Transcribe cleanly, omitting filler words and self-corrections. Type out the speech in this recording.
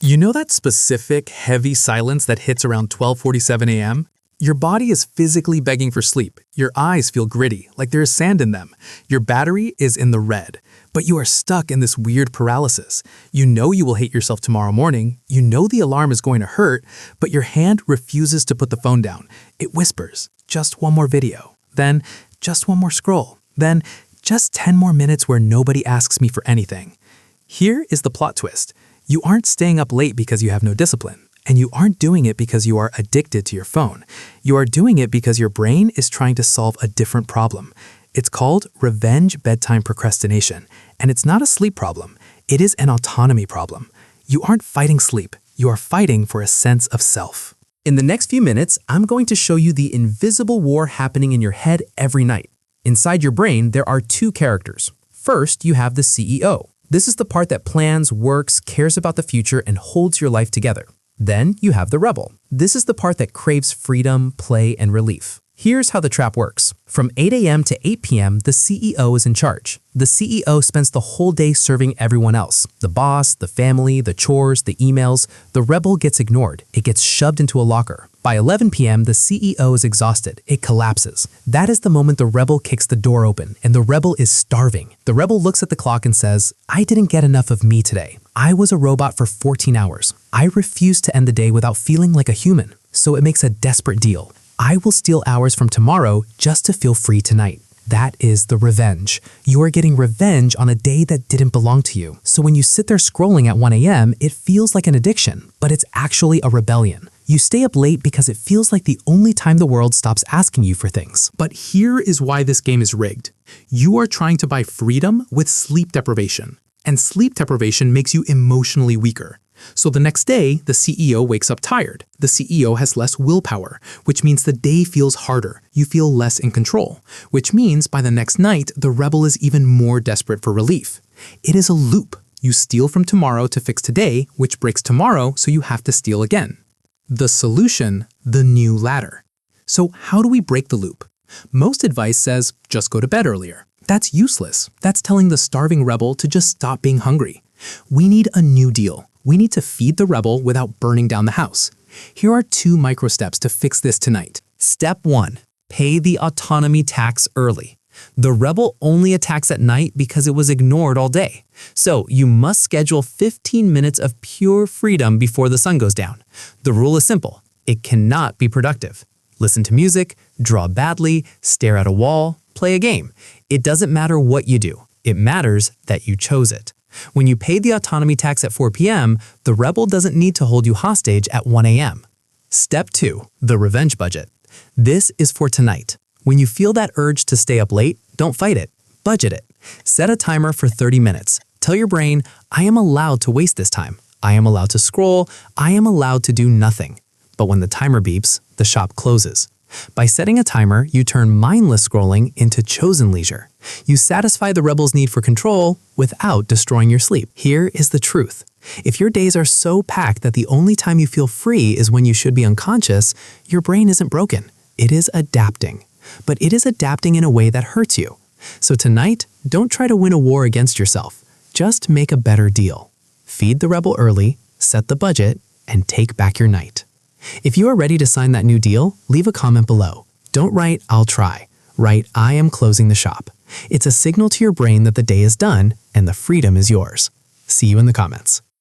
You know that specific, heavy silence that hits around 12:47 a.m.? Your body is physically begging for sleep. Your eyes feel gritty, like there is sand in them. Your battery is in the red. But you are stuck in this weird paralysis. You know you will hate yourself tomorrow morning. You know the alarm is going to hurt, but your hand refuses to put the phone down. It whispers, just one more video. Then, just one more scroll. Then, just 10 more minutes where nobody asks me for anything. Here is the plot twist. You aren't staying up late because you have no discipline. And you aren't doing it because you are addicted to your phone. You are doing it because your brain is trying to solve a different problem. It's called revenge bedtime procrastination. And it's not a sleep problem. It is an autonomy problem. You aren't fighting sleep. You are fighting for a sense of self. In the next few minutes, I'm going to show you the invisible war happening in your head every night. Inside your brain, there are two characters. First, you have the CEO. This is the part that plans, works, cares about the future, and holds your life together. Then you have the rebel. This is the part that craves freedom, play, and relief. Here's how the trap works. From 8 a.m. to 8 p.m., the CEO is in charge. The CEO spends the whole day serving everyone else. The boss, the family, the chores, the emails. The rebel gets ignored. It gets shoved into a locker. By 11 p.m., the CEO is exhausted. It collapses. That is the moment the rebel kicks the door open, and the rebel is starving. The rebel looks at the clock and says, "I didn't get enough of me today. I was a robot for 14 hours. I refuse to end the day without feeling like a human." So it makes a desperate deal. I will steal hours from tomorrow just to feel free tonight. That is the revenge. You are getting revenge on a day that didn't belong to you. So when you sit there scrolling at 1 a.m., it feels like an addiction, but it's actually a rebellion. You stay up late because it feels like the only time the world stops asking you for things. But here is why this game is rigged. You are trying to buy freedom with sleep deprivation. And sleep deprivation makes you emotionally weaker. So the next day, the CEO wakes up tired. The CEO has less willpower, which means the day feels harder. You feel less in control, which means by the next night, the rebel is even more desperate for relief. It is a loop. You steal from tomorrow to fix today, which breaks tomorrow, so you have to steal again. The solution, the new ladder. So how do we break the loop? Most advice says, just go to bed earlier. That's useless. That's telling the starving rebel to just stop being hungry. We need a new deal. We need to feed the rebel without burning down the house. Here are 2 micro steps to fix this tonight. Step 1. Pay the autonomy tax early. The rebel only attacks at night because it was ignored all day. So you must schedule 15 minutes of pure freedom before the sun goes down. The rule is simple. It cannot be productive. Listen to music, draw badly, stare at a wall, play a game. It doesn't matter what you do. It matters that you chose it. When you pay the autonomy tax at 4 p.m., the rebel doesn't need to hold you hostage at 1 a.m. Step 2. The revenge budget. This is for tonight. When you feel that urge to stay up late, don't fight it. Budget it. Set a timer for 30 minutes. Tell your brain, I am allowed to waste this time. I am allowed to scroll. I am allowed to do nothing. But when the timer beeps, the shop closes. By setting a timer, you turn mindless scrolling into chosen leisure. You satisfy the rebel's need for control without destroying your sleep. Here is the truth. If your days are so packed that the only time you feel free is when you should be unconscious, your brain isn't broken. It is adapting. But it is adapting in a way that hurts you. So tonight, don't try to win a war against yourself. Just make a better deal. Feed the rebel early, set the budget, and take back your night. If you are ready to sign that new deal, leave a comment below. Don't write, "I'll try." Write, "I am closing the shop." It's a signal to your brain that the day is done and the freedom is yours. See you in the comments.